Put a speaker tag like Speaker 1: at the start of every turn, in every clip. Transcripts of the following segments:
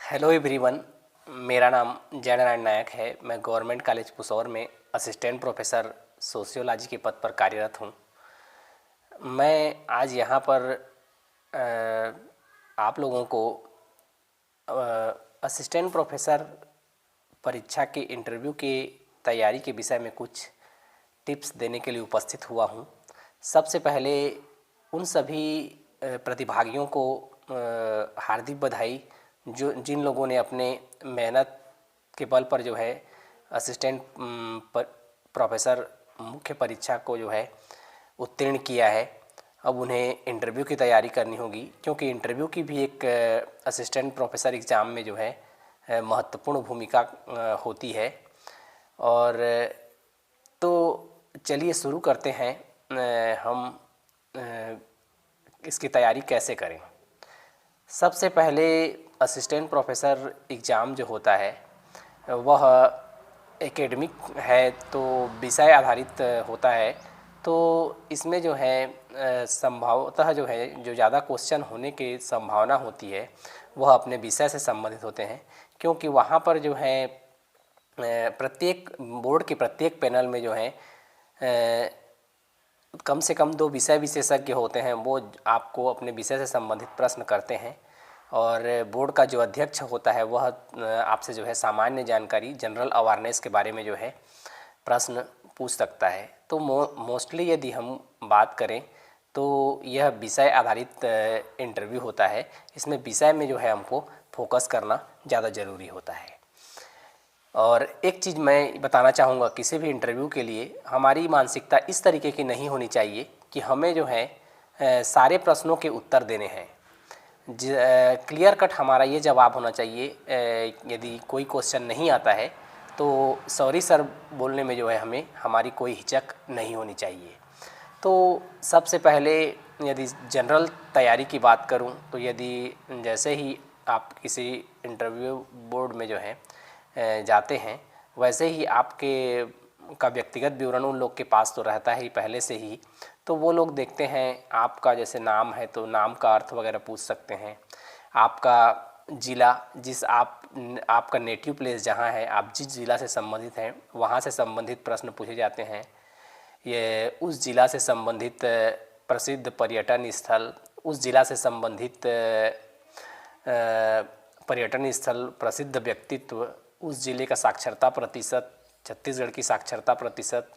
Speaker 1: Hello everyone. मेरा नाम जयनारायण नायक है। मैं गवर्नमेंट कॉलेज पुसौर में असिस्टेंट प्रोफेसर सोशियोलॉजी के पद पर कार्यरत हूँ। मैं आज यहाँ पर आप लोगों को असिस्टेंट प्रोफेसर परीक्षा के इंटरव्यू की तैयारी के विषय में कुछ टिप्स देने के लिए उपस्थित हुआ हूँ। सबसे पहले उन सभी प्रतिभागियों को हार्दिक बधाई जो जिन लोगों ने अपने मेहनत के बल पर जो है असिस्टेंट प्रोफेसर मुख्य परीक्षा को जो है उत्तीर्ण किया है। अब उन्हें इंटरव्यू की तैयारी करनी होगी, क्योंकि इंटरव्यू की भी एक असिस्टेंट प्रोफेसर एग्ज़ाम में जो है महत्वपूर्ण भूमिका होती है। और तो चलिए शुरू करते हैं। हम इसकी तैयारी कैसे करें। सबसे पहले असिस्टेंट प्रोफेसर एग्ज़ाम जो होता है वह एकेडमिक है, तो विषय आधारित होता है। तो इसमें जो है संभवतः जो है जो ज़्यादा क्वेश्चन होने की संभावना होती है वह अपने विषय से संबंधित होते हैं, क्योंकि वहाँ पर जो है प्रत्येक बोर्ड के प्रत्येक पैनल में जो है कम से कम 2 विषय विशेषज्ञ होते हैं। वो आपको अपने विषय से संबंधित प्रश्न करते हैं, और बोर्ड का जो अध्यक्ष होता है वह आपसे जो है सामान्य जानकारी जनरल अवेयरनेस के बारे में जो है प्रश्न पूछ सकता है। तो मोस्टली यदि हम बात करें तो यह विषय आधारित इंटरव्यू होता है। इसमें विषय में जो है हमको फोकस करना ज़्यादा ज़रूरी होता है। और एक चीज़ मैं बताना चाहूँगा, किसी भी इंटरव्यू के लिए हमारी मानसिकता इस तरीके की नहीं होनी चाहिए कि हमें जो है सारे प्रश्नों के उत्तर देने हैं। क्लियर कट हमारा ये जवाब होना चाहिए। यदि कोई क्वेश्चन नहीं आता है तो सॉरी सर बोलने में जो है हमें हमारी कोई हिचक नहीं होनी चाहिए। तो सबसे पहले यदि जनरल तैयारी की बात करूं तो यदि जैसे ही आप किसी इंटरव्यू बोर्ड में जो है जाते हैं, वैसे ही आपके का व्यक्तिगत विवरण उन लोग के पास तो रहता है ही पहले से ही। तो वो लोग देखते हैं आपका जैसे नाम है तो नाम का अर्थ वगैरह पूछ सकते हैं। आपका ज़िला, आपका नेटिव प्लेस जहाँ है, आप जिस ज़िला से संबंधित हैं वहाँ से संबंधित प्रश्न पूछे जाते हैं। ये उस ज़िला से संबंधित प्रसिद्ध पर्यटन स्थल, उस ज़िला से संबंधित पर्यटन स्थल, प्रसिद्ध व्यक्तित्व, उस ज़िले का साक्षरता प्रतिशत, छत्तीसगढ़ की साक्षरता प्रतिशत,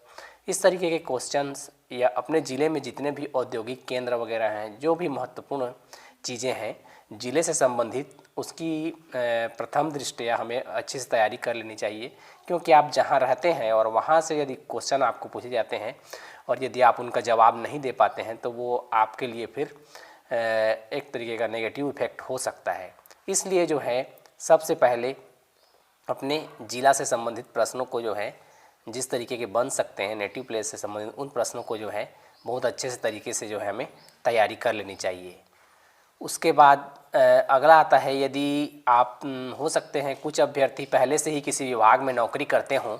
Speaker 1: इस तरीके के क्वेश्चंस, या अपने ज़िले में जितने भी औद्योगिक केंद्र वगैरह हैं, जो भी महत्वपूर्ण चीज़ें हैं ज़िले से संबंधित, उसकी प्रथम दृष्टया हमें अच्छे से तैयारी कर लेनी चाहिए। क्योंकि आप जहां रहते हैं और वहां से यदि क्वेश्चन आपको पूछे जाते हैं और यदि आप उनका जवाब नहीं दे पाते हैं तो वो आपके लिए फिर एक तरीके का नेगेटिव इफेक्ट हो सकता है। इसलिए जो है सबसे पहले अपने ज़िला से संबंधित प्रश्नों को जो है जिस तरीके के बन सकते हैं, नेटिव प्लेस से संबंधित उन प्रश्नों को जो है बहुत अच्छे से तरीके से जो है हमें तैयारी कर लेनी चाहिए। उसके बाद अगला आता है, यदि आप हो सकते हैं कुछ अभ्यर्थी पहले से ही किसी विभाग में नौकरी करते हों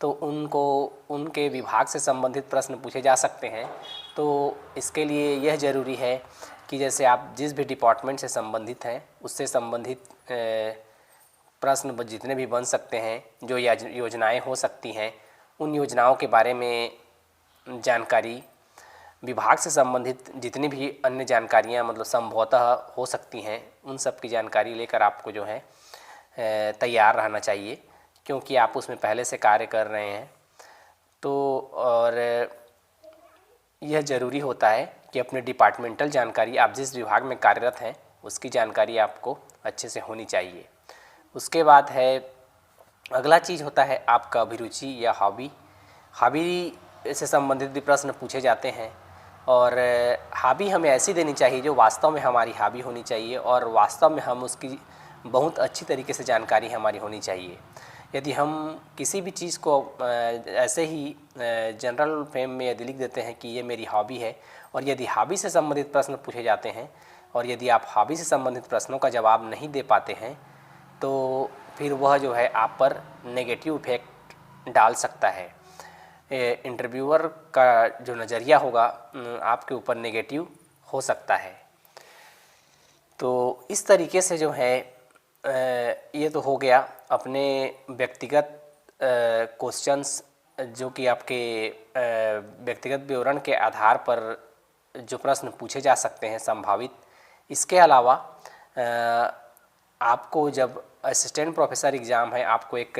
Speaker 1: तो उनको उनके विभाग से संबंधित प्रश्न पूछे जा सकते हैं। तो इसके लिए यह ज़रूरी है कि जैसे आप जिस भी डिपार्टमेंट से संबंधित हैं उससे संबंधित प्रश्न जितने भी बन सकते हैं, जो योजनाएं हो सकती हैं, उन योजनाओं के बारे में जानकारी, विभाग से संबंधित जितनी भी अन्य जानकारियां मतलब संभवतः हो सकती हैं, उन सब की जानकारी लेकर आपको जो है तैयार रहना चाहिए, क्योंकि आप उसमें पहले से कार्य कर रहे हैं। तो और यह ज़रूरी होता है कि अपने डिपार्टमेंटल जानकारी, आप जिस विभाग में कार्यरत हैं उसकी जानकारी आपको अच्छे से होनी चाहिए। उसके बाद है अगला चीज़ होता है आपका अभिरुचि या हॉबी से संबंधित भी प्रश्न पूछे जाते हैं। और हॉबी हमें ऐसी देनी चाहिए जो वास्तव में हमारी हॉबी होनी चाहिए और वास्तव में हम उसकी बहुत अच्छी तरीके से जानकारी हमारी होनी चाहिए। यदि हम किसी भी चीज़ को ऐसे ही जनरल फेम में यदि लिख देते हैं कि ये मेरी हॉबी है, और यदि हॉबी से संबंधित प्रश्न पूछे जाते हैं और यदि आप हॉबी से संबंधित प्रश्नों का जवाब नहीं दे पाते हैं तो फिर वह जो है आप पर नेगेटिव इफेक्ट डाल सकता है। इंटरव्यूअर का जो नज़रिया होगा आपके ऊपर नेगेटिव हो सकता है। तो इस तरीके से जो है ये तो हो गया अपने व्यक्तिगत क्वेश्चंस जो कि आपके व्यक्तिगत विवरण के आधार पर जो प्रश्न पूछे जा सकते हैं संभावित। इसके अलावा आपको जब असिस्टेंट प्रोफेसर एग्ज़ाम है, आपको एक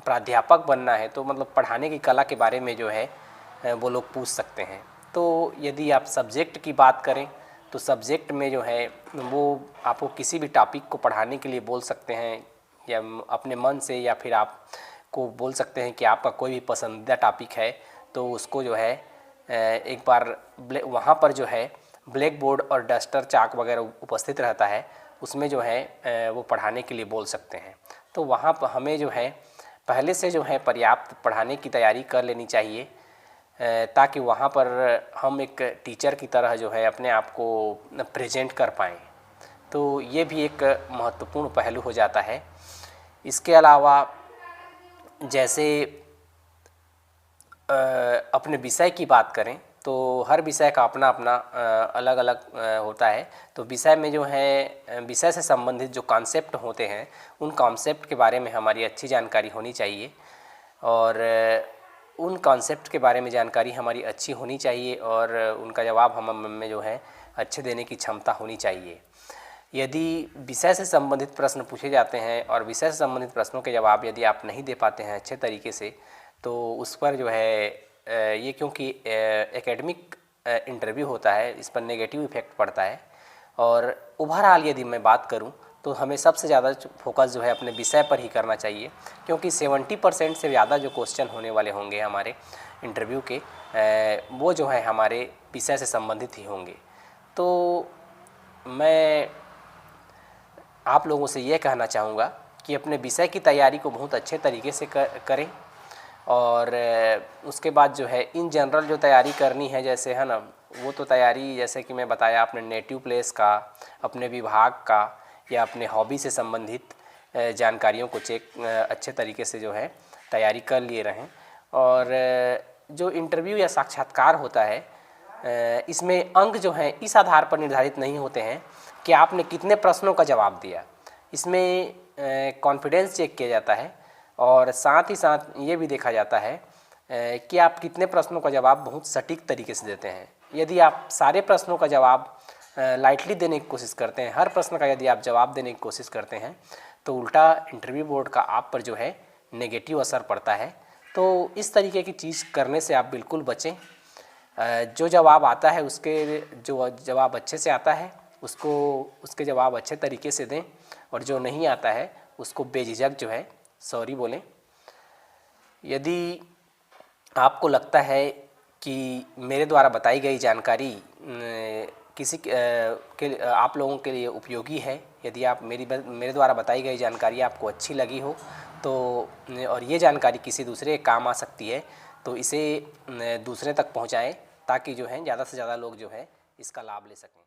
Speaker 1: प्राध्यापक बनना है, तो मतलब पढ़ाने की कला के बारे में जो है वो लोग पूछ सकते हैं। तो यदि आप सब्जेक्ट की बात करें तो सब्जेक्ट में जो है वो आपको किसी भी टॉपिक को पढ़ाने के लिए बोल सकते हैं, या अपने मन से, या फिर आप को बोल सकते हैं कि आपका कोई भी पसंदीदा टॉपिक है तो उसको जो है एक बार वहाँ पर जो है ब्लैक बोर्ड और डस्टर चाक वगैरह उपस्थित रहता है, उसमें जो है वो पढ़ाने के लिए बोल सकते हैं। तो वहाँ पर हमें जो है पहले से जो है पर्याप्त पढ़ाने की तैयारी कर लेनी चाहिए, ताकि वहाँ पर हम एक टीचर की तरह जो है अपने आप को प्रेजेंट कर पाएँ। तो ये भी एक महत्वपूर्ण पहलू हो जाता है। इसके अलावा जैसे अपने विषय की बात करें तो हर विषय का अपना अपना अलग अलग होता है। तो विषय में जो है विषय से संबंधित जो कॉन्सेप्ट होते हैं उन कॉन्सेप्ट के बारे में हमारी अच्छी जानकारी होनी चाहिए, और उन कॉन्सेप्ट के बारे में जानकारी हमारी अच्छी होनी चाहिए और उनका जवाब हम में जो है अच्छे देने की क्षमता होनी चाहिए। यदि विषय से संबंधित प्रश्न पूछे जाते हैं और विषय से संबंधित प्रश्नों के जवाब यदि आप नहीं दे पाते हैं अच्छे तरीके से, तो उस पर जो है ये क्योंकि एकेडमिक इंटरव्यू होता है, इस पर नेगेटिव इफ़ेक्ट पड़ता है। और ओवरऑल यदि मैं बात करूं तो हमें सबसे ज़्यादा फोकस जो है अपने विषय पर ही करना चाहिए, क्योंकि 70% से ज़्यादा जो क्वेश्चन होने वाले होंगे हमारे इंटरव्यू के वो जो है हमारे विषय से संबंधित ही होंगे। तो मैं आप लोगों से ये कहना चाहूँगा कि अपने विषय की तैयारी को बहुत अच्छे तरीके से करें, और उसके बाद जो है इन जनरल जो तैयारी करनी है जैसे है ना, वो तो तैयारी जैसे कि मैं बताया अपने नेटिव प्लेस का, अपने विभाग का, या अपने हॉबी से संबंधित जानकारियों को अच्छे तरीके से जो है तैयारी कर लिए रहें। और जो इंटरव्यू या साक्षात्कार होता है इसमें अंक जो हैं इस आधार पर निर्धारित नहीं होते हैं कि आपने कितने प्रश्नों का जवाब दिया। इसमें कॉन्फिडेंस चेक किया जाता है, और साथ ही साथ ये भी देखा जाता है कि आप कितने प्रश्नों का जवाब बहुत सटीक तरीके से देते हैं। यदि आप सारे प्रश्नों का जवाब लाइटली देने की कोशिश करते हैं, हर प्रश्न का यदि आप जवाब देने की कोशिश करते हैं, तो उल्टा इंटरव्यू बोर्ड का आप पर जो है नेगेटिव असर पड़ता है। तो इस तरीके की चीज़ करने से आप बिल्कुल बचें। जो जवाब आता है उसके जो जवाब अच्छे से आता है उसके जवाब अच्छे तरीके से दें, और जो नहीं आता है उसको बेझिझक जो है सॉरी बोलें। यदि आपको लगता है कि मेरे द्वारा बताई गई जानकारी किसी के आप लोगों के लिए उपयोगी है, यदि आप मेरे द्वारा बताई गई जानकारी आपको अच्छी लगी हो तो, और ये जानकारी किसी दूसरे के काम आ सकती है, तो इसे दूसरे तक पहुंचाएं, ताकि जो है ज़्यादा से ज़्यादा लोग जो है इसका लाभ ले सकें।